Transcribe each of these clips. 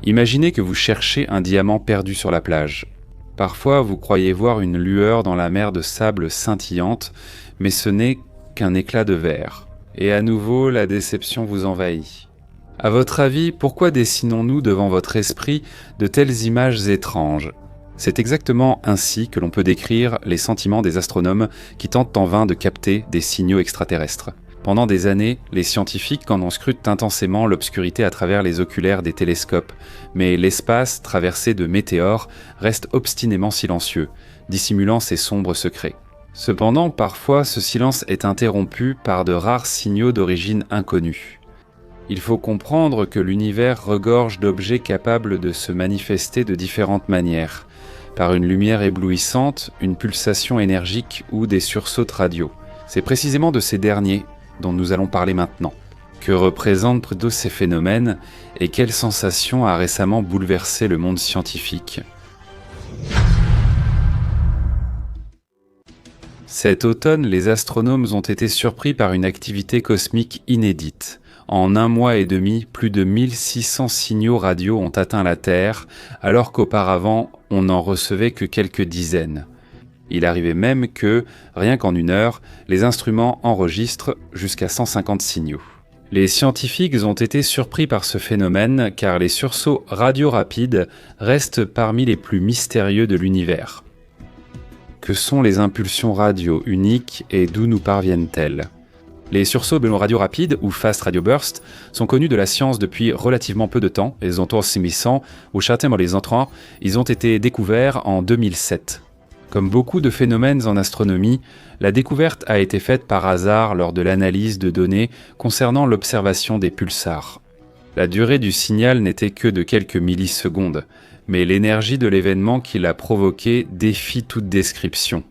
Imaginez que vous cherchez un diamant perdu sur la plage. Parfois, vous croyez voir une lueur dans la mer de sable scintillante, mais ce n'est qu'un éclat de verre. Et à nouveau, la déception vous envahit. À votre avis, pourquoi dessinons-nous devant votre esprit de telles images étranges ? C'est exactement ainsi que l'on peut décrire les sentiments des astronomes qui tentent en vain de capter des signaux extraterrestres. Pendant des années, les scientifiques en scrutent intensément l'obscurité à travers les oculaires des télescopes, mais l'espace, traversé de météores, reste obstinément silencieux, dissimulant ses sombres secrets. Cependant, parfois, ce silence est interrompu par de rares signaux d'origine inconnue. Il faut comprendre que l'univers regorge d'objets capables de se manifester de différentes manières, par une lumière éblouissante, une pulsation énergique ou des sursauts radio. C'est précisément de ces derniers dont nous allons parler maintenant. Que représentent plutôt ces phénomènes et quelle sensation a récemment bouleversé le monde scientifique ? Cet automne, les astronomes ont été surpris par une activité cosmique inédite. En 1 mois et demi, plus de 1600 signaux radio ont atteint la Terre, alors qu'auparavant, on n'en recevait que quelques dizaines. Il arrivait même que, rien qu'en 1 heure, les instruments enregistrent jusqu'à 150 signaux. Les scientifiques ont été surpris par ce phénomène car les sursauts radio rapides restent parmi les plus mystérieux de l'univers. Que sont les impulsions radio uniques et d'où nous parviennent-elles ? Les sursauts radio rapides, ou fast radio burst, sont connus de la science depuis relativement peu de temps. Ils ont été découverts en 2007. Comme beaucoup de phénomènes en astronomie, la découverte a été faite par hasard lors de l'analyse de données concernant l'observation des pulsars. La durée du signal n'était que de quelques millisecondes, mais l'énergie de l'événement qui l'a provoqué défie toute description.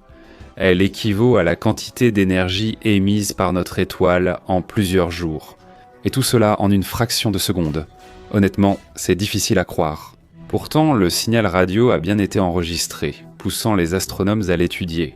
Elle équivaut à la quantité d'énergie émise par notre étoile en plusieurs jours. Et tout cela en une fraction de seconde. Honnêtement, c'est difficile à croire. Pourtant, le signal radio a bien été enregistré, poussant les astronomes à l'étudier.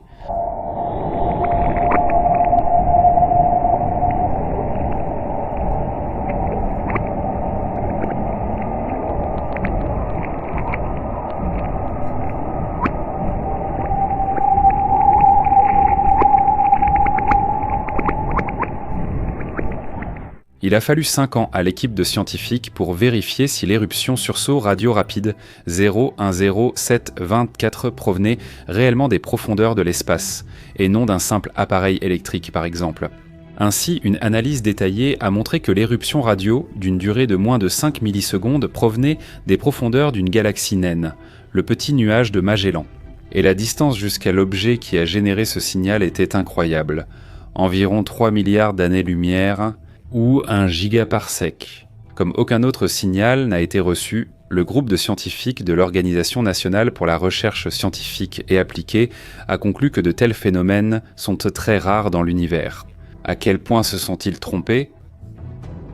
Il a fallu 5 ans à l'équipe de scientifiques pour vérifier si l'éruption sursaut radio rapide 010724 provenait réellement des profondeurs de l'espace, et non d'un simple appareil électrique par exemple. Ainsi, une analyse détaillée a montré que l'éruption radio, d'une durée de moins de 5 millisecondes, provenait des profondeurs d'une galaxie naine, le petit nuage de Magellan. Et la distance jusqu'à l'objet qui a généré ce signal était incroyable, environ 3 milliards d'années-lumière, ou 1 gigaparsec. Comme aucun autre signal n'a été reçu, le groupe de scientifiques de l'Organisation nationale pour la recherche scientifique et appliquée a conclu que de tels phénomènes sont très rares dans l'univers. À quel point se sont-ils trompés ?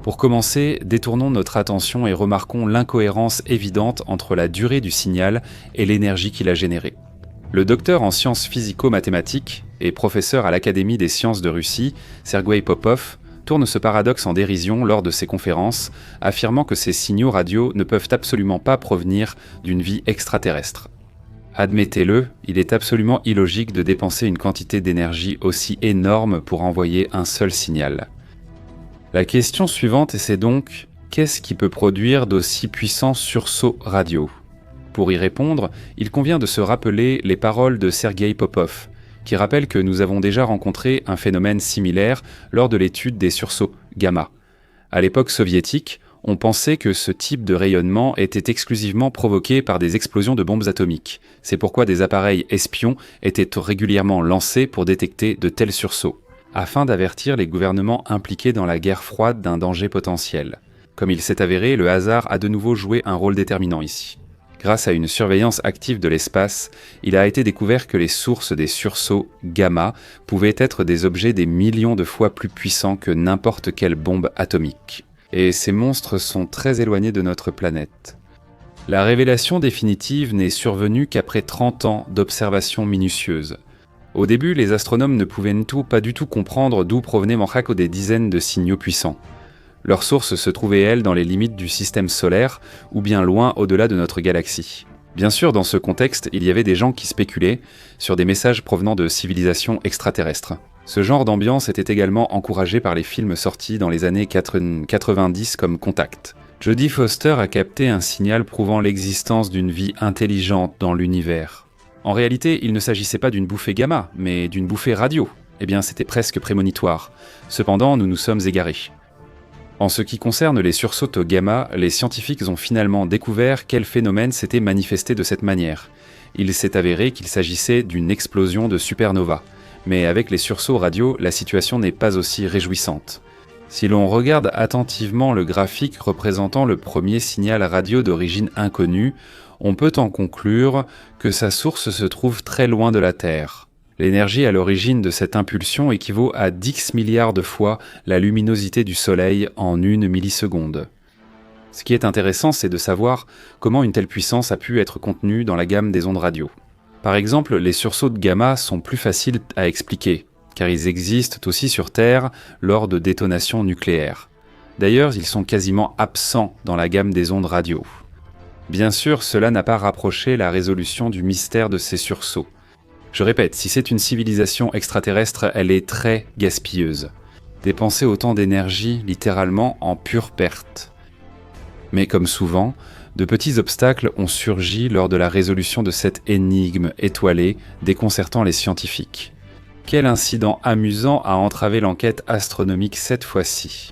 Pour commencer, détournons notre attention et remarquons l'incohérence évidente entre la durée du signal et l'énergie qu'il a générée. Le docteur en sciences physico-mathématiques et professeur à l'Académie des sciences de Russie, Sergueï Popov, tourne ce paradoxe en dérision lors de ses conférences, affirmant que ces signaux radio ne peuvent absolument pas provenir d'une vie extraterrestre. Admettez-le, il est absolument illogique de dépenser une quantité d'énergie aussi énorme pour envoyer un seul signal. La question suivante c'est donc, qu'est-ce qui peut produire d'aussi puissants sursauts radio ? Pour y répondre, il convient de se rappeler les paroles de Sergueï Popov, qui rappelle que nous avons déjà rencontré un phénomène similaire lors de l'étude des sursauts gamma. À l'époque soviétique, on pensait que ce type de rayonnement était exclusivement provoqué par des explosions de bombes atomiques. C'est pourquoi des appareils espions étaient régulièrement lancés pour détecter de tels sursauts, afin d'avertir les gouvernements impliqués dans la guerre froide d'un danger potentiel. Comme il s'est avéré, le hasard a de nouveau joué un rôle déterminant ici. Grâce à une surveillance active de l'espace, il a été découvert que les sources des sursauts gamma pouvaient être des objets des millions de fois plus puissants que n'importe quelle bombe atomique. Et ces monstres sont très éloignés de notre planète. La révélation définitive n'est survenue qu'après 30 ans d'observations minutieuses. Au début, les astronomes ne pouvaient pas du tout comprendre d'où provenaient des dizaines de signaux puissants. Leur source se trouvait, elle, dans les limites du système solaire, ou bien loin au-delà de notre galaxie. Bien sûr, dans ce contexte, il y avait des gens qui spéculaient sur des messages provenant de civilisations extraterrestres. Ce genre d'ambiance était également encouragé par les films sortis dans les années 90 comme Contact. Jodie Foster a capté un signal prouvant l'existence d'une vie intelligente dans l'univers. En réalité, il ne s'agissait pas d'une bouffée gamma, mais d'une bouffée radio. Eh bien, c'était presque prémonitoire. Cependant, nous nous sommes égarés. En ce qui concerne les sursauts au gamma, les scientifiques ont finalement découvert quel phénomène s'était manifesté de cette manière. Il s'est avéré qu'il s'agissait d'une explosion de supernova. Mais avec les sursauts radio, la situation n'est pas aussi réjouissante. Si l'on regarde attentivement le graphique représentant le premier signal radio d'origine inconnue, on peut en conclure que sa source se trouve très loin de la Terre. L'énergie à l'origine de cette impulsion équivaut à 10 milliards de fois la luminosité du Soleil en 1 milliseconde. Ce qui est intéressant, c'est de savoir comment une telle puissance a pu être contenue dans la gamme des ondes radio. Par exemple, les sursauts de gamma sont plus faciles à expliquer, car ils existent aussi sur Terre lors de détonations nucléaires. D'ailleurs, ils sont quasiment absents dans la gamme des ondes radio. Bien sûr, cela n'a pas rapproché la résolution du mystère de ces sursauts. Je répète, si c'est une civilisation extraterrestre, elle est très gaspilleuse. Dépenser autant d'énergie, littéralement, en pure perte. Mais comme souvent, de petits obstacles ont surgi lors de la résolution de cette énigme étoilée déconcertant les scientifiques. Quel incident amusant a entravé l'enquête astronomique cette fois-ci.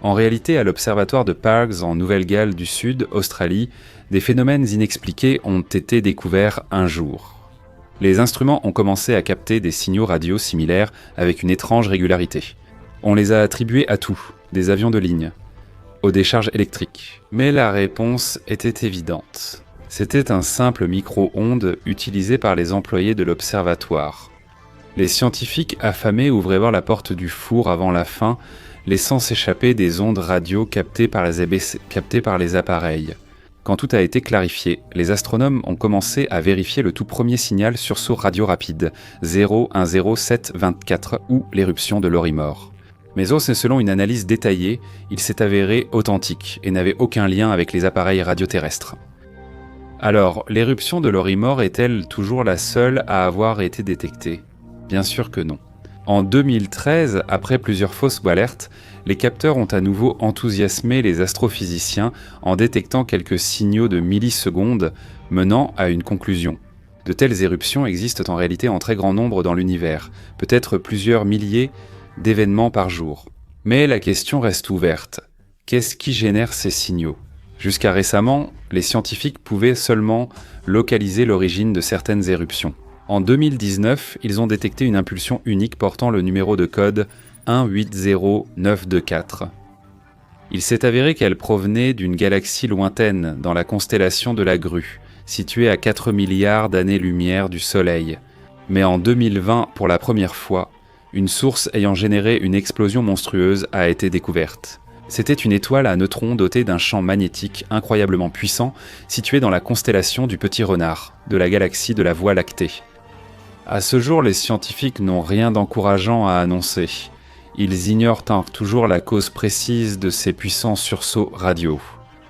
En réalité, à l'observatoire de Parkes en Nouvelle-Galles du Sud, Australie, des phénomènes inexpliqués ont été découverts un jour. Les instruments ont commencé à capter des signaux radio similaires avec une étrange régularité. On les a attribués à tout, des avions de ligne, aux décharges électriques. Mais la réponse était évidente. C'était un simple micro-ondes utilisé par les employés de l'observatoire. Les scientifiques affamés ouvraient voir la porte du four avant la fin, laissant s'échapper des ondes radio captées par les appareils. Quand tout a été clarifié, les astronomes ont commencé à vérifier le tout premier signal sursaut radio rapide, 010724 ou l'éruption de Lorimor. Mais selon une analyse détaillée, il s'est avéré authentique et n'avait aucun lien avec les appareils radioterrestres. Alors, l'éruption de Lorimor est-elle toujours la seule à avoir été détectée ? Bien sûr que non. En 2013, après plusieurs fausses alertes, les capteurs ont à nouveau enthousiasmé les astrophysiciens en détectant quelques signaux de millisecondes menant à une conclusion. De telles éruptions existent en réalité en très grand nombre dans l'univers, peut-être plusieurs milliers d'événements par jour. Mais la question reste ouverte. Qu'est-ce qui génère ces signaux ? Jusqu'à récemment, les scientifiques pouvaient seulement localiser l'origine de certaines éruptions. En 2019, ils ont détecté une impulsion unique portant le numéro de code 180924. Il s'est avéré qu'elle provenait d'une galaxie lointaine dans la constellation de la Grue, située à 4 milliards d'années-lumière du Soleil. Mais en 2020, pour la première fois, une source ayant généré une explosion monstrueuse a été découverte. C'était une étoile à neutrons dotée d'un champ magnétique incroyablement puissant, située dans la constellation du Petit Renard, de la galaxie de la Voie lactée. À ce jour, les scientifiques n'ont rien d'encourageant à annoncer. Ils ignorent toujours la cause précise de ces puissants sursauts radio.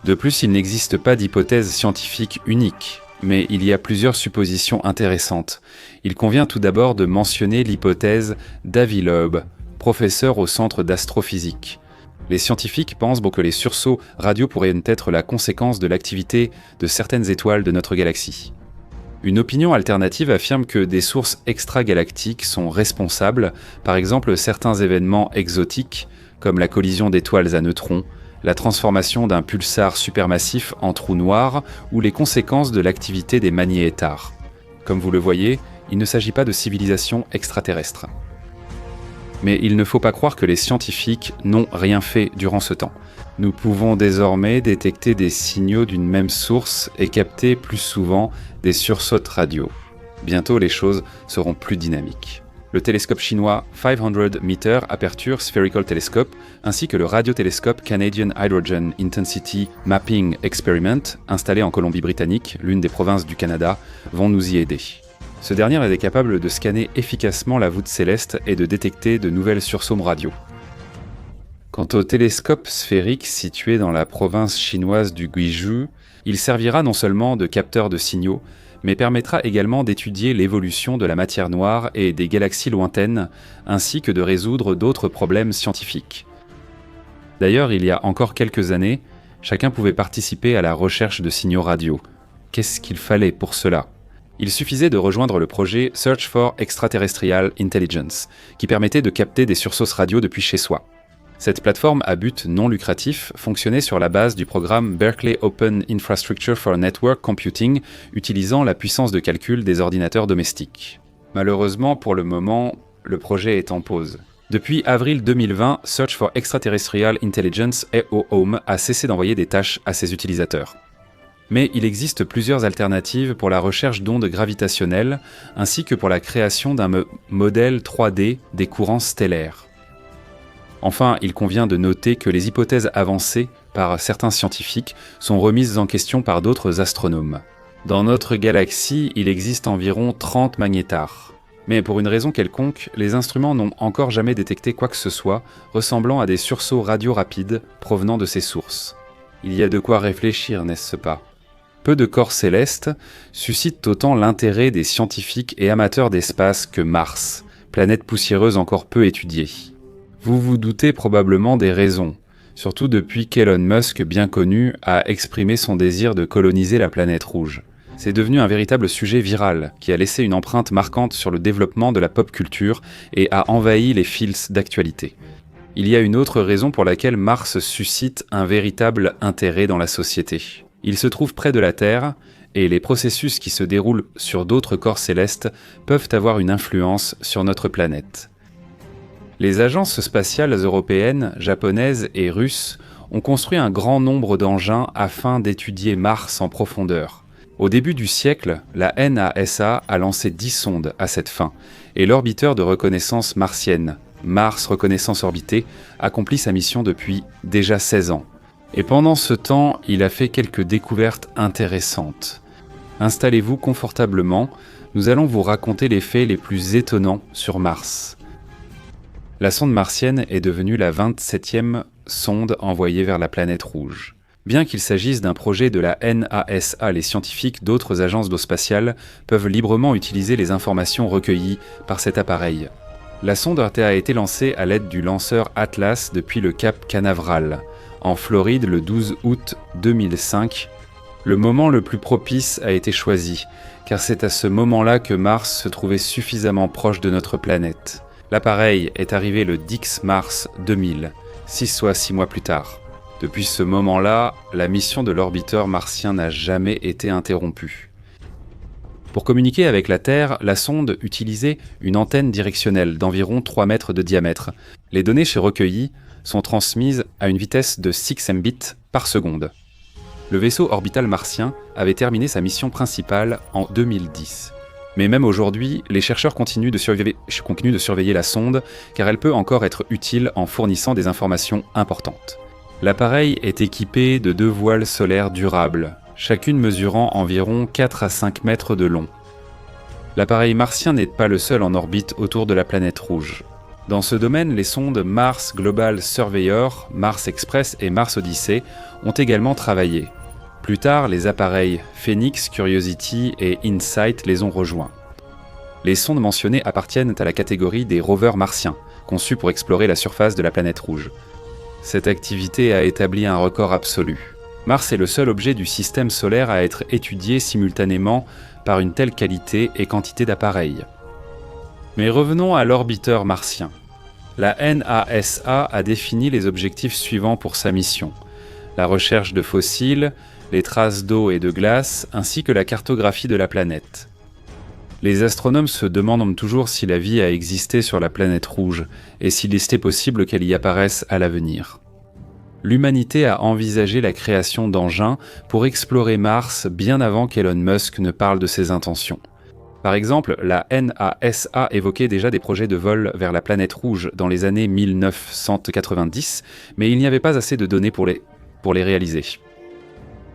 De plus, il n'existe pas d'hypothèse scientifique unique, mais il y a plusieurs suppositions intéressantes. Il convient tout d'abord de mentionner l'hypothèse d'Avi Loeb, professeur au Centre d'astrophysique. Les scientifiques pensent que les sursauts radio pourraient être la conséquence de l'activité de certaines étoiles de notre galaxie. Une opinion alternative affirme que des sources extragalactiques sont responsables, par exemple certains événements exotiques, comme la collision d'étoiles à neutrons, la transformation d'un pulsar supermassif en trou noir ou les conséquences de l'activité des magnétars. Comme vous le voyez, il ne s'agit pas de civilisation extraterrestre. Mais il ne faut pas croire que les scientifiques n'ont rien fait durant ce temps. Nous pouvons désormais détecter des signaux d'une même source et capter plus souvent des sursauts radio. Bientôt, les choses seront plus dynamiques. Le télescope chinois 500 Meter Aperture Spherical Telescope ainsi que le radiotélescope Canadian Hydrogen Intensity Mapping Experiment, installé en Colombie-Britannique, l'une des provinces du Canada, vont nous y aider. Ce dernier est capable de scanner efficacement la voûte céleste et de détecter de nouvelles sursauts radio. Quant au télescope sphérique situé dans la province chinoise du Guizhou, il servira non seulement de capteur de signaux, mais permettra également d'étudier l'évolution de la matière noire et des galaxies lointaines, ainsi que de résoudre d'autres problèmes scientifiques. D'ailleurs, il y a encore quelques années, chacun pouvait participer à la recherche de signaux radio. Qu'est-ce qu'il fallait pour cela ? Il suffisait de rejoindre le projet Search for Extraterrestrial Intelligence, qui permettait de capter des sursauts radio depuis chez soi. Cette plateforme à but non lucratif fonctionnait sur la base du programme Berkeley Open Infrastructure for Network Computing, utilisant la puissance de calcul des ordinateurs domestiques. Malheureusement, pour le moment, le projet est en pause. Depuis avril 2020, Search for Extraterrestrial Intelligence (EOHM) a cessé d'envoyer des tâches à ses utilisateurs. Mais il existe plusieurs alternatives pour la recherche d'ondes gravitationnelles, ainsi que pour la création d'un modèle 3D des courants stellaires. Enfin, il convient de noter que les hypothèses avancées par certains scientifiques sont remises en question par d'autres astronomes. Dans notre galaxie, il existe environ 30 magnétars. Mais pour une raison quelconque, les instruments n'ont encore jamais détecté quoi que ce soit ressemblant à des sursauts radio rapides provenant de ces sources. Il y a de quoi réfléchir, n'est-ce pas ? Peu de corps célestes suscitent autant l'intérêt des scientifiques et amateurs d'espace que Mars, planète poussiéreuse encore peu étudiée. Vous vous doutez probablement des raisons, surtout depuis qu'Elon Musk, bien connu, a exprimé son désir de coloniser la planète rouge. C'est devenu un véritable sujet viral, qui a laissé une empreinte marquante sur le développement de la pop culture et a envahi les fils d'actualité. Il y a une autre raison pour laquelle Mars suscite un véritable intérêt dans la société. Il se trouve près de la Terre, et les processus qui se déroulent sur d'autres corps célestes peuvent avoir une influence sur notre planète. Les agences spatiales européennes, japonaises et russes ont construit un grand nombre d'engins afin d'étudier Mars en profondeur. Au début du siècle, la NASA a lancé 10 sondes à cette fin, et l'orbiteur de reconnaissance martienne, Mars Reconnaissance Orbité, accomplit sa mission depuis déjà 16 ans. Et pendant ce temps, il a fait quelques découvertes intéressantes. Installez-vous confortablement, nous allons vous raconter les faits les plus étonnants sur Mars. La sonde martienne est devenue la 27e sonde envoyée vers la planète rouge. Bien qu'il s'agisse d'un projet de la NASA, les scientifiques d'autres agences d'eau spatiale peuvent librement utiliser les informations recueillies par cet appareil. La sonde a été lancée à l'aide du lanceur Atlas depuis le cap Canaveral, en Floride le 12 août 2005. Le moment le plus propice a été choisi, car c'est à ce moment-là que Mars se trouvait suffisamment proche de notre planète. L'appareil est arrivé le 10 mars 2000, 6 mois plus tard. Depuis ce moment-là, la mission de l'orbiteur martien n'a jamais été interrompue. Pour communiquer avec la Terre, la sonde utilisait une antenne directionnelle d'environ 3 mètres de diamètre. Les données recueillies sont transmises à une vitesse de 6 Mbits par seconde. Le vaisseau orbital martien avait terminé sa mission principale en 2010. Mais même aujourd'hui, les chercheurs continuent de surveiller la sonde, car elle peut encore être utile en fournissant des informations importantes. L'appareil est équipé de 2 voiles solaires durables, chacune mesurant environ 4 à 5 mètres de long. L'appareil martien n'est pas le seul en orbite autour de la planète rouge. Dans ce domaine, les sondes Mars Global Surveyor, Mars Express et Mars Odyssey ont également travaillé. Plus tard, les appareils Phoenix, Curiosity et InSight les ont rejoints. Les sondes mentionnées appartiennent à la catégorie des rovers martiens, conçus pour explorer la surface de la planète rouge. Cette activité a établi un record absolu. Mars est le seul objet du système solaire à être étudié simultanément par une telle qualité et quantité d'appareils. Mais revenons à l'orbiteur martien. La NASA a défini les objectifs suivants pour sa mission: la recherche de fossiles, les traces d'eau et de glace, ainsi que la cartographie de la planète. Les astronomes se demandent toujours si la vie a existé sur la planète rouge et s'il était possible qu'elle y apparaisse à l'avenir. L'humanité a envisagé la création d'engins pour explorer Mars bien avant qu'Elon Musk ne parle de ses intentions. Par exemple, la NASA évoquait déjà des projets de vol vers la planète rouge dans les années 1990, mais il n'y avait pas assez de données pour les réaliser.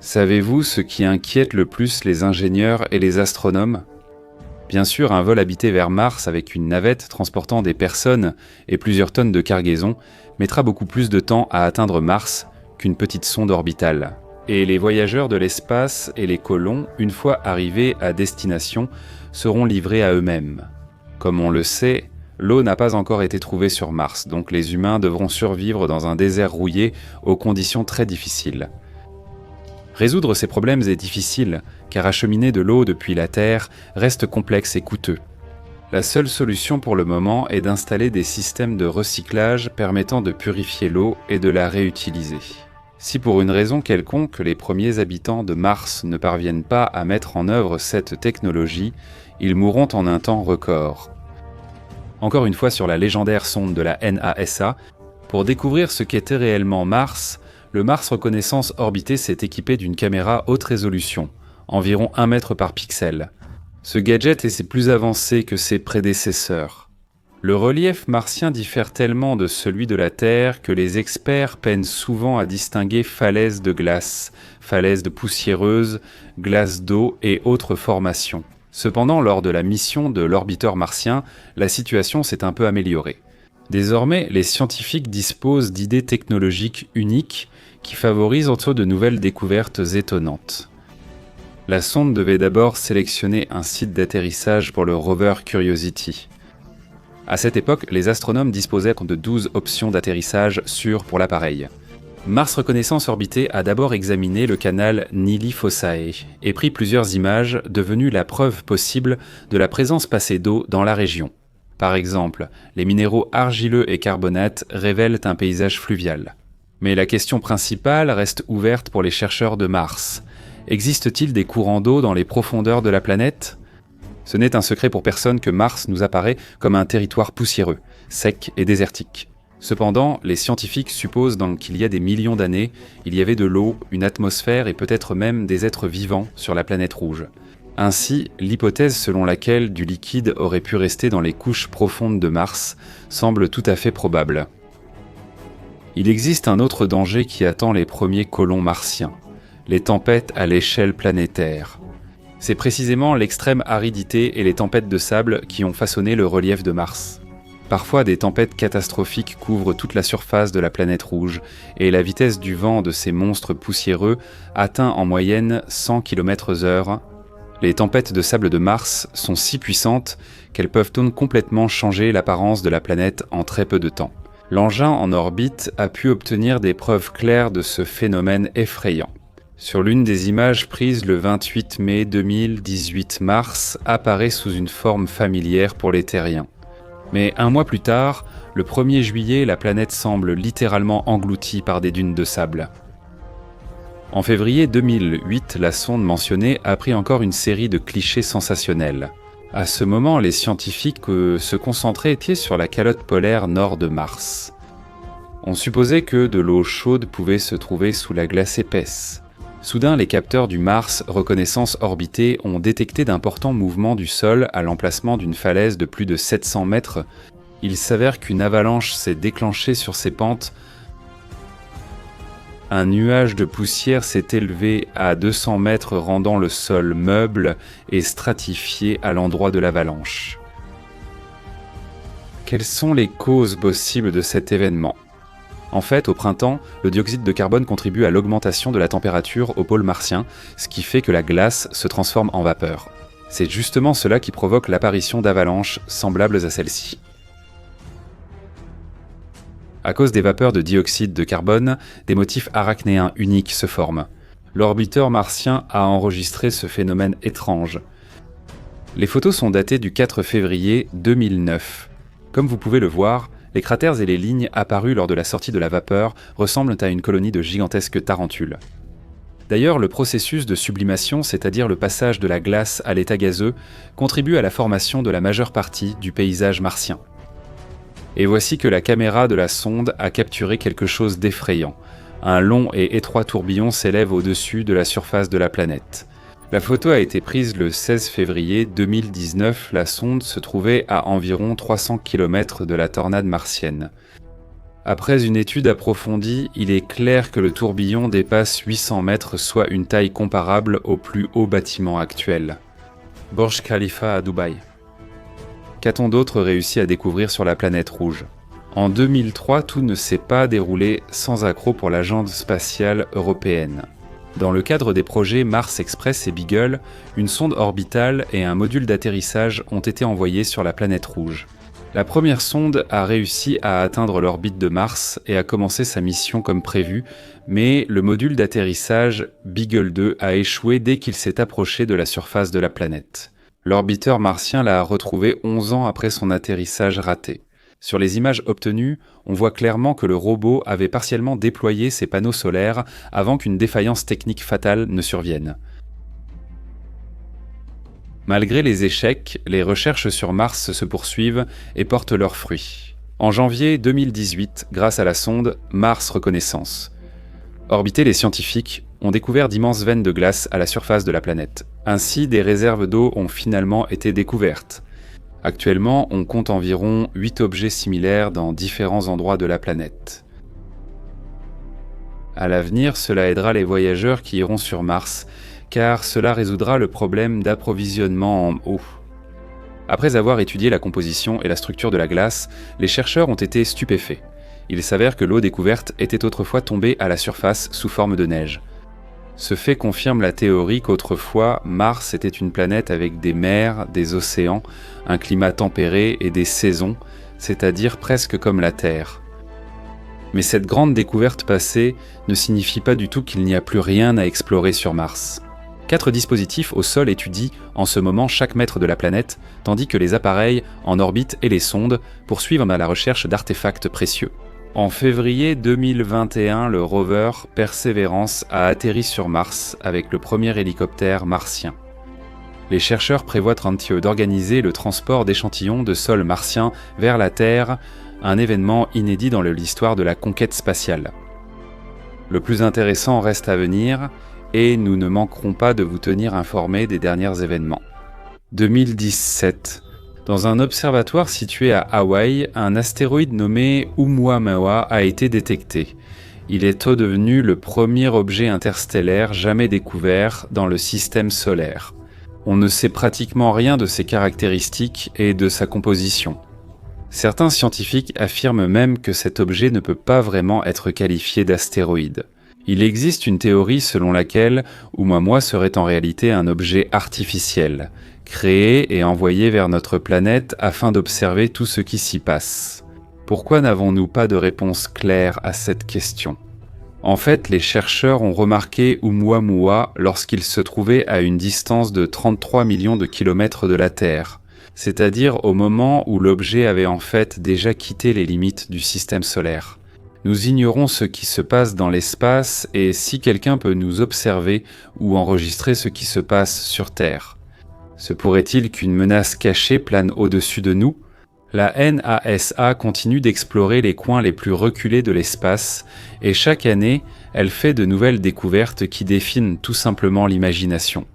Savez-vous ce qui inquiète le plus les ingénieurs et les astronomes ? Bien sûr, un vol habité vers Mars avec une navette transportant des personnes et plusieurs tonnes de cargaison mettra beaucoup plus de temps à atteindre Mars qu'une petite sonde orbitale. Et les voyageurs de l'espace et les colons, une fois arrivés à destination, seront livrés à eux-mêmes. Comme on le sait, l'eau n'a pas encore été trouvée sur Mars, donc les humains devront survivre dans un désert rouillé aux conditions très difficiles. Résoudre ces problèmes est difficile, car acheminer de l'eau depuis la Terre reste complexe et coûteux. La seule solution pour le moment est d'installer des systèmes de recyclage permettant de purifier l'eau et de la réutiliser. Si pour une raison quelconque les premiers habitants de Mars ne parviennent pas à mettre en œuvre cette technologie, ils mourront en un temps record. Encore une fois sur la légendaire sonde de la NASA, pour découvrir ce qu'était réellement Mars, le Mars Reconnaissance Orbité s'est équipé d'une caméra haute résolution, environ 1 mètre par pixel. Ce gadget est plus avancé que ses prédécesseurs. Le relief martien diffère tellement de celui de la Terre que les experts peinent souvent à distinguer falaises de glace, falaises de poussiéreuses, glaces d'eau et autres formations. Cependant, lors de la mission de l'orbiteur martien, la situation s'est un peu améliorée. Désormais, les scientifiques disposent d'idées technologiques uniques qui favorisent entre de nouvelles découvertes étonnantes. La sonde devait d'abord sélectionner un site d'atterrissage pour le rover Curiosity. À cette époque, les astronomes disposaient de 12 options d'atterrissage sûres pour l'appareil. Mars Reconnaissance Orbité a d'abord examiné le canal Nili-Fossae et pris plusieurs images devenues la preuve possible de la présence passée d'eau dans la région. Par exemple, les minéraux argileux et carbonates révèlent un paysage fluvial. Mais la question principale reste ouverte pour les chercheurs de Mars. Existe-t-il des courants d'eau dans les profondeurs de la planète ? Ce n'est un secret pour personne que Mars nous apparaît comme un territoire poussiéreux, sec et désertique. Cependant, les scientifiques supposent qu'il y a des millions d'années, il y avait de l'eau, une atmosphère et peut-être même des êtres vivants sur la planète rouge. Ainsi, l'hypothèse selon laquelle du liquide aurait pu rester dans les couches profondes de Mars semble tout à fait probable. Il existe un autre danger qui attend les premiers colons martiens, les tempêtes à l'échelle planétaire. C'est précisément l'extrême aridité et les tempêtes de sable qui ont façonné le relief de Mars. Parfois, des tempêtes catastrophiques couvrent toute la surface de la planète rouge et la vitesse du vent de ces monstres poussiéreux atteint en moyenne 100 km/h. Les tempêtes de sable de Mars sont si puissantes qu'elles peuvent complètement changer l'apparence de la planète en très peu de temps. L'engin en orbite a pu obtenir des preuves claires de ce phénomène effrayant. Sur l'une des images prises le 28 mai 2018, Mars apparaît sous une forme familière pour les terriens. Mais un mois plus tard, le 1er juillet, la planète semble littéralement engloutie par des dunes de sable. En février 2008, la sonde mentionnée a pris encore une série de clichés sensationnels. À ce moment, les scientifiques se concentraient sur la calotte polaire nord de Mars. On supposait que de l'eau chaude pouvait se trouver sous la glace épaisse. Soudain, les capteurs du Mars Reconnaissance Orbité ont détecté d'importants mouvements du sol à l'emplacement d'une falaise de plus de 700 mètres. Il s'avère qu'une avalanche s'est déclenchée sur ces pentes. Un nuage de poussière s'est élevé à 200 mètres, rendant le sol meuble et stratifié à l'endroit de l'avalanche. Quelles sont les causes possibles de cet événement ? En fait, au printemps, le dioxyde de carbone contribue à l'augmentation de la température au pôle martien, ce qui fait que la glace se transforme en vapeur. C'est justement cela qui provoque l'apparition d'avalanches semblables à celle-ci. À cause des vapeurs de dioxyde de carbone, des motifs arachnéens uniques se forment. L'orbiteur martien a enregistré ce phénomène étrange. Les photos sont datées du 4 février 2009. Comme vous pouvez le voir, les cratères et les lignes apparus lors de la sortie de la vapeur ressemblent à une colonie de gigantesques tarentules. D'ailleurs, le processus de sublimation, c'est-à-dire le passage de la glace à l'état gazeux, contribue à la formation de la majeure partie du paysage martien. Et voici que la caméra de la sonde a capturé quelque chose d'effrayant. Un long et étroit tourbillon s'élève au-dessus de la surface de la planète. La photo a été prise le 16 février 2019. La sonde se trouvait à environ 300 km de la tornade martienne. Après une étude approfondie, il est clair que le tourbillon dépasse 800 mètres, soit une taille comparable au plus haut bâtiment actuel. Burj Khalifa à Dubaï. Qu'a-t-on d'autre réussi à découvrir sur la planète rouge ? En 2003, tout ne s'est pas déroulé sans accroc pour l'Agence spatiale européenne. Dans le cadre des projets Mars Express et Beagle, une sonde orbitale et un module d'atterrissage ont été envoyés sur la planète rouge. La première sonde a réussi à atteindre l'orbite de Mars et a commencé sa mission comme prévu, mais le module d'atterrissage Beagle 2 a échoué dès qu'il s'est approché de la surface de la planète. L'orbiteur martien l'a retrouvé 11 ans après son atterrissage raté. Sur les images obtenues, on voit clairement que le robot avait partiellement déployé ses panneaux solaires avant qu'une défaillance technique fatale ne survienne. Malgré les échecs, les recherches sur Mars se poursuivent et portent leurs fruits. En janvier 2018, grâce à la sonde Mars Reconnaissance. Orbités, les scientifiques ont découvert d'immenses veines de glace à la surface de la planète. Ainsi, des réserves d'eau ont finalement été découvertes. Actuellement, on compte environ 8 objets similaires dans différents endroits de la planète. À l'avenir, cela aidera les voyageurs qui iront sur Mars, car cela résoudra le problème d'approvisionnement en eau. Après avoir étudié la composition et la structure de la glace, les chercheurs ont été stupéfaits. Il s'avère que l'eau découverte était autrefois tombée à la surface sous forme de neige. Ce fait confirme la théorie qu'autrefois, Mars était une planète avec des mers, des océans, un climat tempéré et des saisons, c'est-à-dire presque comme la Terre. Mais cette grande découverte passée ne signifie pas du tout qu'il n'y a plus rien à explorer sur Mars. 4 dispositifs au sol étudient en ce moment chaque mètre de la planète, tandis que les appareils en orbite et les sondes poursuivent à la recherche d'artefacts précieux. En février 2021, le rover Perseverance a atterri sur Mars avec le premier hélicoptère martien. Les chercheurs prévoient d'organiser le transport d'échantillons de sol martien vers la Terre, un événement inédit dans l'histoire de la conquête spatiale. Le plus intéressant reste à venir, et nous ne manquerons pas de vous tenir informés des derniers événements. 2017. Dans un observatoire situé à Hawaï, un astéroïde nommé Oumuamua a été détecté. Il est devenu le premier objet interstellaire jamais découvert dans le système solaire. On ne sait pratiquement rien de ses caractéristiques et de sa composition. Certains scientifiques affirment même que cet objet ne peut pas vraiment être qualifié d'astéroïde. Il existe une théorie selon laquelle Oumuamua serait en réalité un objet artificiel, créé et envoyé vers notre planète afin d'observer tout ce qui s'y passe. Pourquoi n'avons-nous pas de réponse claire à cette question ? En fait, les chercheurs ont remarqué Oumuamua lorsqu'il se trouvait à une distance de 33 millions de kilomètres de la Terre, c'est-à-dire au moment où l'objet avait en fait déjà quitté les limites du système solaire. Nous ignorons ce qui se passe dans l'espace et si quelqu'un peut nous observer ou enregistrer ce qui se passe sur Terre. Se pourrait-il qu'une menace cachée plane au-dessus de nous ? La NASA continue d'explorer les coins les plus reculés de l'espace et chaque année, elle fait de nouvelles découvertes qui défient tout simplement l'imagination.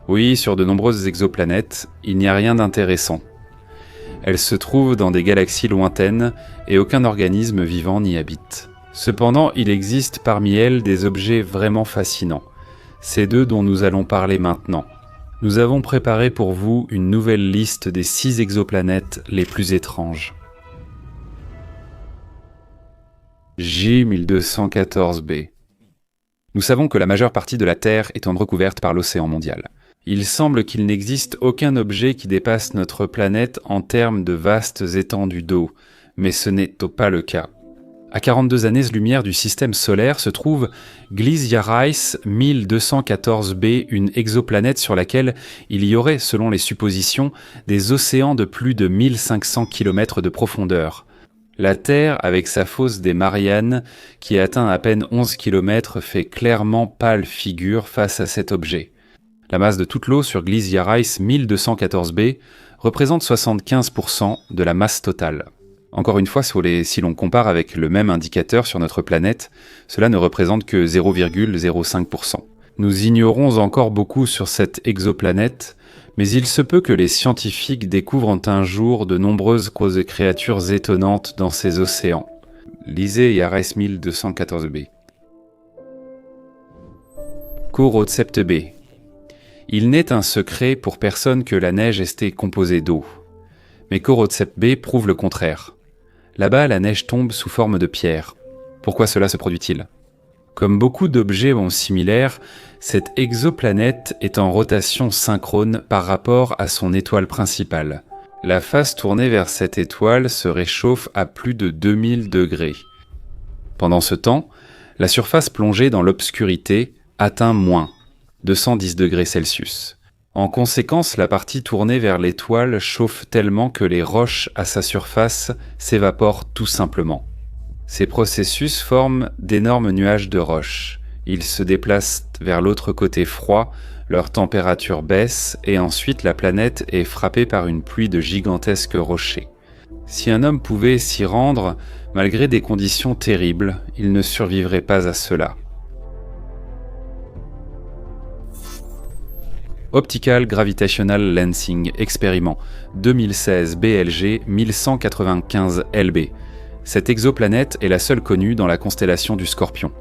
Oui, sur de nombreuses exoplanètes, il n'y a rien d'intéressant. Elles se trouvent dans des galaxies lointaines et aucun organisme vivant n'y habite. Cependant, il existe parmi elles des objets vraiment fascinants. C'est d'eux dont nous allons parler maintenant. Nous avons préparé pour vous une nouvelle liste des 6 exoplanètes les plus étranges. J1214b. Nous savons que la majeure partie de la Terre est recouverte par l'océan mondial. Il semble qu'il n'existe aucun objet qui dépasse notre planète en termes de vastes étendues d'eau, mais ce n'est pas le cas. À 42 années-lumière du système solaire se trouve Gliese Rice 1214b, une exoplanète sur laquelle il y aurait, selon les suppositions, des océans de plus de 1500 km de profondeur. La Terre, avec sa fosse des Mariannes, qui atteint à peine 11 km, fait clairement pâle figure face à cet objet. La masse de toute l'eau sur Gliese Rice 1214b représente 75% de la masse totale. Encore une fois, si l'on compare avec le même indicateur sur notre planète, cela ne représente que 0,05%. Nous ignorons encore beaucoup sur cette exoplanète, mais il se peut que les scientifiques découvrent un jour de nombreuses créatures étonnantes dans ces océans. Lisez Rice 1214b. Corotsept b. Il n'est un secret pour personne que la neige est composée d'eau. Mais Khorotsept B prouve le contraire. Là-bas, la neige tombe sous forme de pierre. Pourquoi cela se produit-il ? Comme beaucoup d'objets similaires, cette exoplanète est en rotation synchrone par rapport à son étoile principale. La face tournée vers cette étoile se réchauffe à plus de 2000 degrés. Pendant ce temps, la surface plongée dans l'obscurité atteint moins 210 degrés Celsius. En conséquence, la partie tournée vers l'étoile chauffe tellement que les roches à sa surface s'évaporent tout simplement. Ces processus forment d'énormes nuages de roches. Ils se déplacent vers l'autre côté froid, leur température baisse et ensuite la planète est frappée par une pluie de gigantesques rochers. Si un homme pouvait s'y rendre, malgré des conditions terribles, il ne survivrait pas à cela. Optical Gravitational Lensing Expériment 2016 BLG 1195 LB. Cette exoplanète est la seule connue dans la constellation du Scorpion.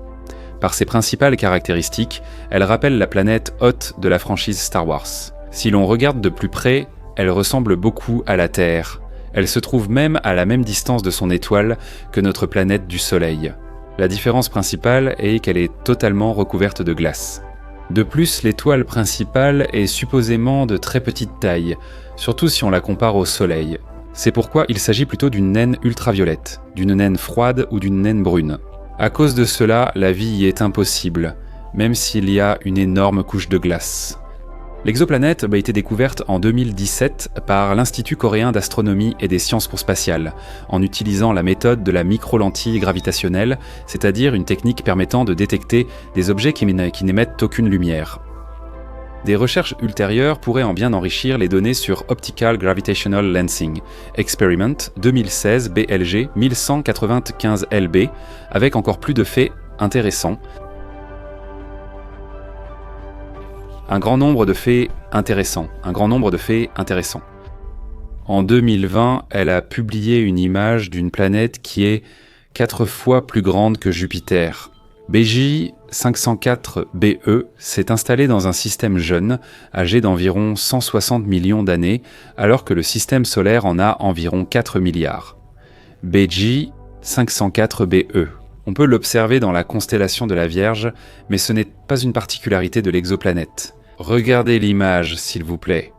Par ses principales caractéristiques, elle rappelle la planète hôte de la franchise Star Wars. Si l'on regarde de plus près, elle ressemble beaucoup à la Terre. Elle se trouve même à la même distance de son étoile que notre planète du Soleil. La différence principale est qu'elle est totalement recouverte de glace. De plus, l'étoile principale est supposément de très petite taille, surtout si on la compare au Soleil. C'est pourquoi il s'agit plutôt d'une naine ultraviolette, d'une naine froide ou d'une naine brune. À cause de cela, la vie y est impossible, même s'il y a une énorme couche de glace. L'exoplanète a été découverte en 2017 par l'Institut coréen d'astronomie et des sciences spatiales, en utilisant la méthode de la micro-lentille gravitationnelle, c'est-à-dire une technique permettant de détecter des objets qui n'émettent aucune lumière. Des recherches ultérieures pourraient en bien enrichir les données sur Optical Gravitational Lensing Experiment 2016 BLG 1195 LB, avec encore plus de faits intéressants. Un grand nombre de faits intéressants. En 2020, elle a publié une image d'une planète qui est 4 fois plus grande que Jupiter. BJ 504BE s'est installée dans un système jeune, âgé d'environ 160 millions d'années, alors que le système solaire en a environ 4 milliards. BJ 504BE. On peut l'observer dans la constellation de la Vierge, mais ce n'est pas une particularité de l'exoplanète. Regardez l'image, s'il vous plaît.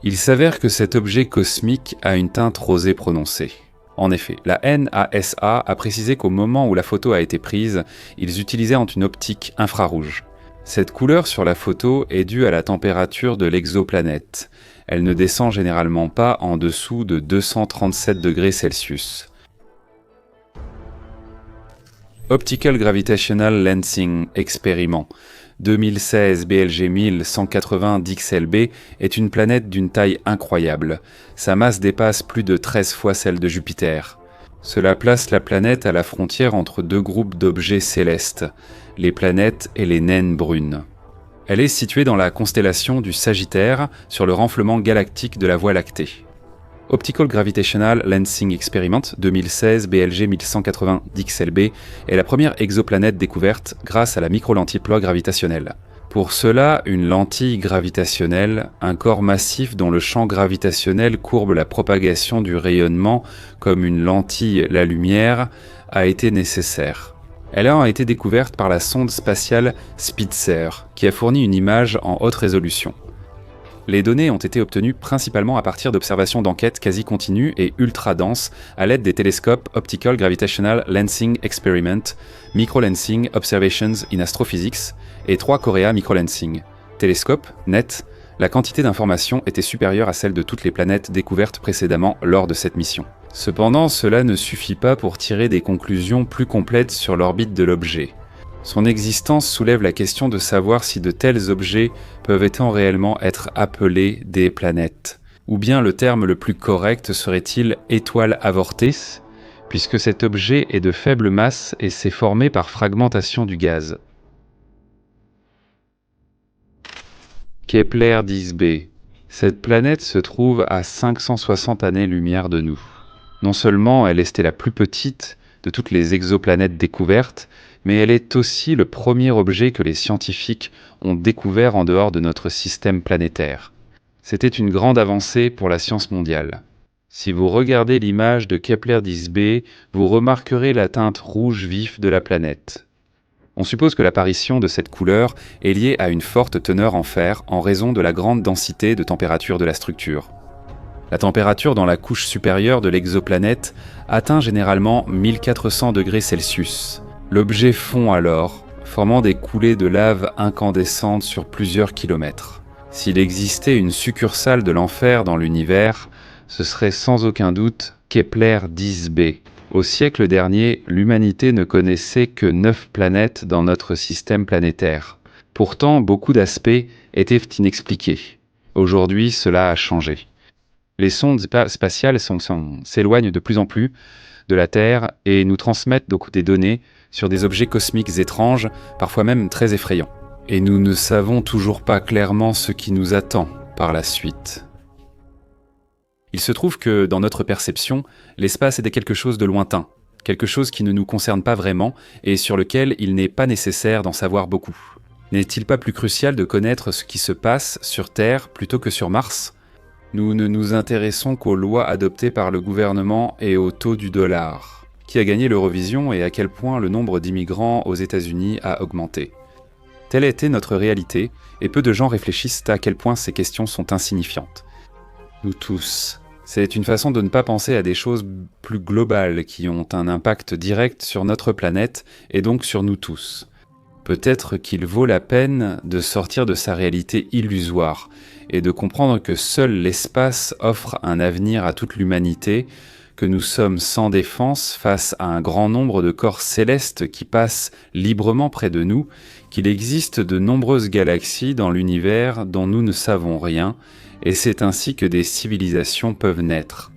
Il s'avère que cet objet cosmique a une teinte rosée prononcée. En effet, la NASA a précisé qu'au moment où la photo a été prise, ils utilisaient une optique infrarouge. Cette couleur sur la photo est due à la température de l'exoplanète. Elle ne descend généralement pas en dessous de 237 degrés Celsius. Optical Gravitational Lensing Expériment 2016 BLG 1180 DXLB est une planète d'une taille incroyable. Sa masse dépasse plus de 13 fois celle de Jupiter. Cela place la planète à la frontière entre deux groupes d'objets célestes, les planètes et les naines brunes. Elle est située dans la constellation du Sagittaire, sur le renflement galactique de la Voie lactée. Optical Gravitational Lensing Experiment 2016 BLG 1180 DXLB est la première exoplanète découverte grâce à la micro-lentille ploie gravitationnelle. Pour cela, une lentille gravitationnelle, un corps massif dont le champ gravitationnel courbe la propagation du rayonnement comme une lentille la lumière, a été nécessaire. Elle a été découverte par la sonde spatiale Spitzer, qui a fourni une image en haute résolution. Les données ont été obtenues principalement à partir d'observations d'enquête quasi continues et ultra denses à l'aide des télescopes Optical Gravitational Lensing Experiment, Microlensing Observations in Astrophysics et 3 Korea Microlensing. Télescope, net, la quantité d'informations était supérieure à celle de toutes les planètes découvertes précédemment lors de cette mission. Cependant, cela ne suffit pas pour tirer des conclusions plus complètes sur l'orbite de l'objet. Son existence soulève la question de savoir si de tels objets peuvent réellement être appelés des planètes. Ou bien le terme le plus correct serait-il étoile avortée, puisque cet objet est de faible masse et s'est formé par fragmentation du gaz. Kepler 10b. Cette planète se trouve à 560 années-lumière de nous. Non seulement elle est la plus petite de toutes les exoplanètes découvertes, mais elle est aussi le premier objet que les scientifiques ont découvert en dehors de notre système planétaire. C'était une grande avancée pour la science mondiale. Si vous regardez l'image de Kepler-10b, vous remarquerez la teinte rouge vif de la planète. On suppose que l'apparition de cette couleur est liée à une forte teneur en fer en raison de la grande densité de température de la structure. La température dans la couche supérieure de l'exoplanète atteint généralement 1400 degrés Celsius. L'objet fond alors, formant des coulées de lave incandescentes sur plusieurs kilomètres. S'il existait une succursale de l'enfer dans l'univers, ce serait sans aucun doute Kepler-10b. Au siècle dernier, l'humanité ne connaissait que 9 planètes dans notre système planétaire. Pourtant, beaucoup d'aspects étaient inexpliqués. Aujourd'hui, cela a changé. Les sondes spatiales s'éloignent de plus en plus de la Terre et nous transmettent donc des données sur des objets cosmiques étranges, parfois même très effrayants. Et nous ne savons toujours pas clairement ce qui nous attend par la suite. Il se trouve que, dans notre perception, l'espace était quelque chose de lointain, quelque chose qui ne nous concerne pas vraiment et sur lequel il n'est pas nécessaire d'en savoir beaucoup. N'est-il pas plus crucial de connaître ce qui se passe sur Terre plutôt que sur Mars ? Nous ne nous intéressons qu'aux lois adoptées par le gouvernement et au taux du dollar. Qui a gagné l'Eurovision et à quel point le nombre d'immigrants aux États-Unis a augmenté. Telle était notre réalité, et peu de gens réfléchissent à quel point ces questions sont insignifiantes. Nous tous. C'est une façon de ne pas penser à des choses plus globales qui ont un impact direct sur notre planète et donc sur nous tous. Peut-être qu'il vaut la peine de sortir de sa réalité illusoire et de comprendre que seul l'espace offre un avenir à toute l'humanité, que nous sommes sans défense face à un grand nombre de corps célestes qui passent librement près de nous, qu'il existe de nombreuses galaxies dans l'univers dont nous ne savons rien, et c'est ainsi que des civilisations peuvent naître.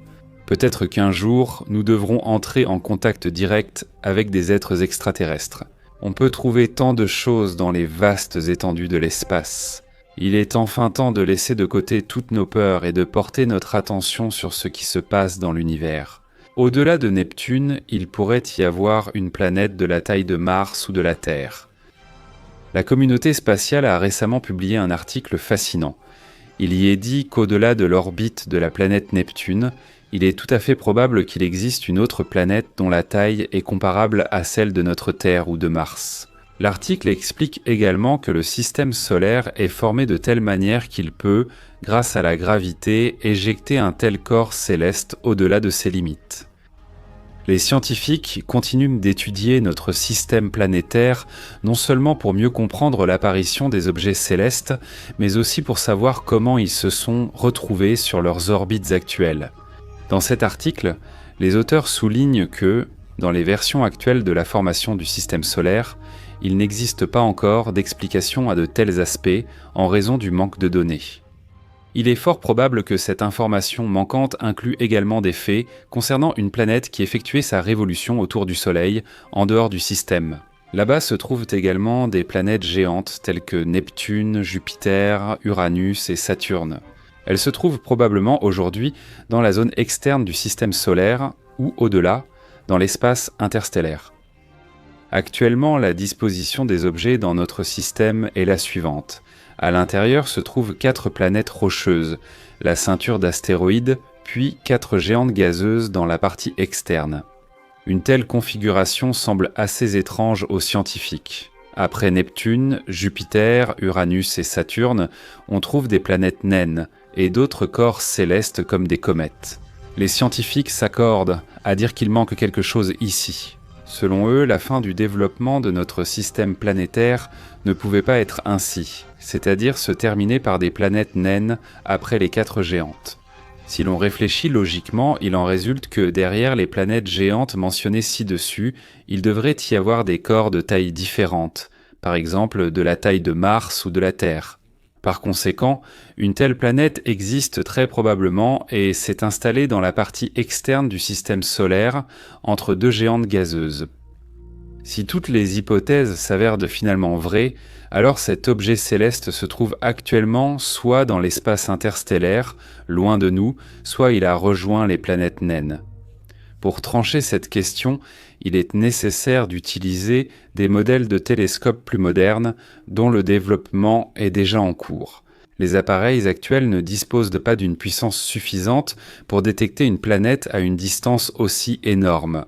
Peut-être qu'un jour, nous devrons entrer en contact direct avec des êtres extraterrestres. On peut trouver tant de choses dans les vastes étendues de l'espace. Il est enfin temps de laisser de côté toutes nos peurs et de porter notre attention sur ce qui se passe dans l'univers. Au-delà de Neptune, il pourrait y avoir une planète de la taille de Mars ou de la Terre. La communauté spatiale a récemment publié un article fascinant. Il y est dit qu'au-delà de l'orbite de la planète Neptune, il est tout à fait probable qu'il existe une autre planète dont la taille est comparable à celle de notre Terre ou de Mars. L'article explique également que le système solaire est formé de telle manière qu'il peut, grâce à la gravité, éjecter un tel corps céleste au-delà de ses limites. Les scientifiques continuent d'étudier notre système planétaire, non seulement pour mieux comprendre l'apparition des objets célestes, mais aussi pour savoir comment ils se sont retrouvés sur leurs orbites actuelles. Dans cet article, les auteurs soulignent que, dans les versions actuelles de la formation du système solaire, il n'existe pas encore d'explication à de tels aspects en raison du manque de données. Il est fort probable que cette information manquante inclut également des faits concernant une planète qui effectuait sa révolution autour du Soleil, en dehors du système. Là-bas se trouvent également des planètes géantes telles que Neptune, Jupiter, Uranus et Saturne. Elles se trouvent probablement aujourd'hui dans la zone externe du système solaire ou au-delà, dans l'espace interstellaire. Actuellement, la disposition des objets dans notre système est la suivante. À l'intérieur se trouvent 4 planètes rocheuses, la ceinture d'astéroïdes, puis 4 géantes gazeuses dans la partie externe. Une telle configuration semble assez étrange aux scientifiques. Après Neptune, Jupiter, Uranus et Saturne, on trouve des planètes naines et d'autres corps célestes comme des comètes. Les scientifiques s'accordent à dire qu'il manque quelque chose ici. Selon eux, la fin du développement de notre système planétaire ne pouvait pas être ainsi, c'est-à-dire se terminer par des planètes naines après les 4 géantes. Si l'on réfléchit logiquement, il en résulte que derrière les planètes géantes mentionnées ci-dessus, il devrait y avoir des corps de taille différente, par exemple de la taille de Mars ou de la Terre. Par conséquent, une telle planète existe très probablement et s'est installée dans la partie externe du système solaire, entre 2 géantes gazeuses. Si toutes les hypothèses s'avèrent finalement vraies, alors cet objet céleste se trouve actuellement soit dans l'espace interstellaire, loin de nous, soit il a rejoint les planètes naines. Pour trancher cette question, il est nécessaire d'utiliser des modèles de télescopes plus modernes dont le développement est déjà en cours. Les appareils actuels ne disposent pas d'une puissance suffisante pour détecter une planète à une distance aussi énorme.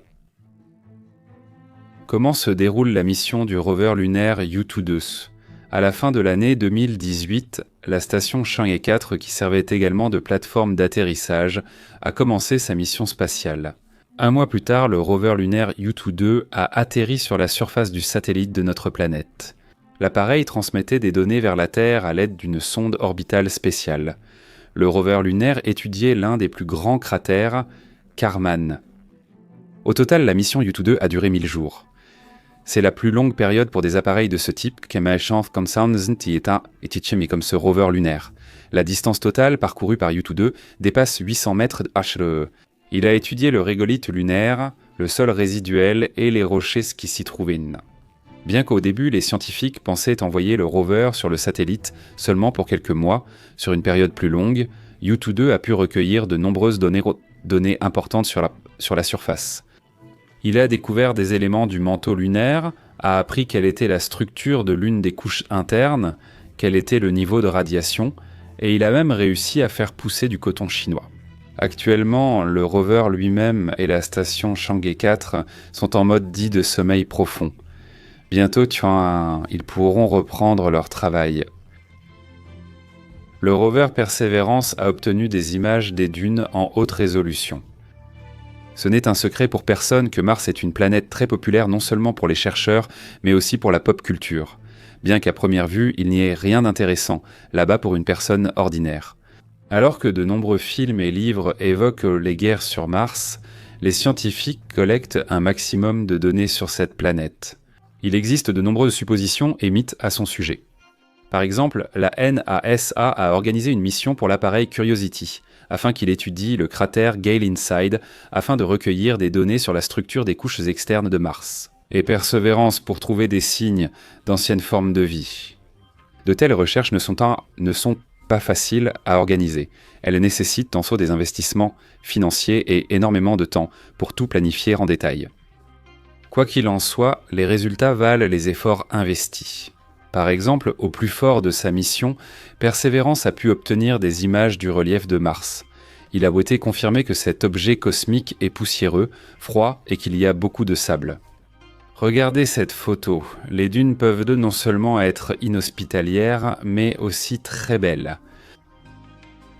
Comment se déroule la mission du rover lunaire Yutu-2 ? À la fin de l'année 2018, la station Chang'e 4, qui servait également de plateforme d'atterrissage, a commencé sa mission spatiale. Un mois plus tard, le rover lunaire Yutu-2 a atterri sur la surface du satellite de notre planète. L'appareil transmettait des données vers la Terre à l'aide d'une sonde orbitale spéciale. Le rover lunaire étudiait l'un des plus grands cratères, Kármán. Au total, la mission Yutu-2 a duré 1000 jours. C'est la plus longue période pour des appareils de ce type comme ce rover lunaire. La distance totale parcourue par Yutu-2 dépasse 800 mètres HLE. Il a étudié le régolithe lunaire, le sol résiduel et les rochers qui s'y trouvaient. Bien qu'au début, les scientifiques pensaient envoyer le rover sur le satellite seulement pour quelques mois, sur une période plus longue, Yutu-2 a pu recueillir de nombreuses données importantes sur la surface. Il a découvert des éléments du manteau lunaire, a appris quelle était la structure de l'une des couches internes, quel était le niveau de radiation, et il a même réussi à faire pousser du coton chinois. Actuellement, le rover lui-même et la station Chang'e 4 sont en mode dit de sommeil profond. Bientôt, ils pourront reprendre leur travail. Le rover Perseverance a obtenu des images des dunes en haute résolution. Ce n'est un secret pour personne que Mars est une planète très populaire non seulement pour les chercheurs, mais aussi pour la pop culture. Bien qu'à première vue, il n'y ait rien d'intéressant là-bas pour une personne ordinaire. Alors que de nombreux films et livres évoquent les guerres sur Mars, les scientifiques collectent un maximum de données sur cette planète. Il existe de nombreuses suppositions et mythes à son sujet. Par exemple, la NASA a organisé une mission pour l'appareil Curiosity, afin qu'il étudie le cratère Gale Inside, afin de recueillir des données sur la structure des couches externes de Mars. Et Perseverance pour trouver des signes d'anciennes formes de vie. De telles recherches ne sont pas faciles à organiser. Elles nécessitent en soi des investissements financiers et énormément de temps pour tout planifier en détail. Quoi qu'il en soit, les résultats valent les efforts investis. Par exemple, au plus fort de sa mission, Perseverance a pu obtenir des images du relief de Mars. Il a été confirmé que cet objet cosmique est poussiéreux, froid et qu'il y a beaucoup de sable. Regardez cette photo. Les dunes peuvent non seulement être inhospitalières, mais aussi très belles.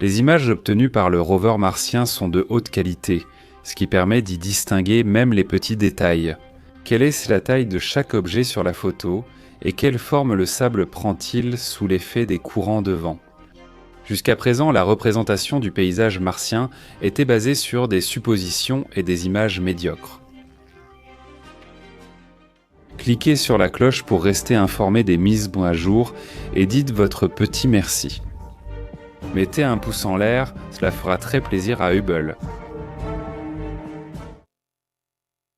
Les images obtenues par le rover martien sont de haute qualité, ce qui permet d'y distinguer même les petits détails. Quelle est la taille de chaque objet sur la photo ? Et quelle forme le sable prend-il sous l'effet des courants de vent ? Jusqu'à présent, la représentation du paysage martien était basée sur des suppositions et des images médiocres. Cliquez sur la cloche pour rester informé des mises à jour et dites votre petit merci. Mettez un pouce en l'air, cela fera très plaisir à Hubble.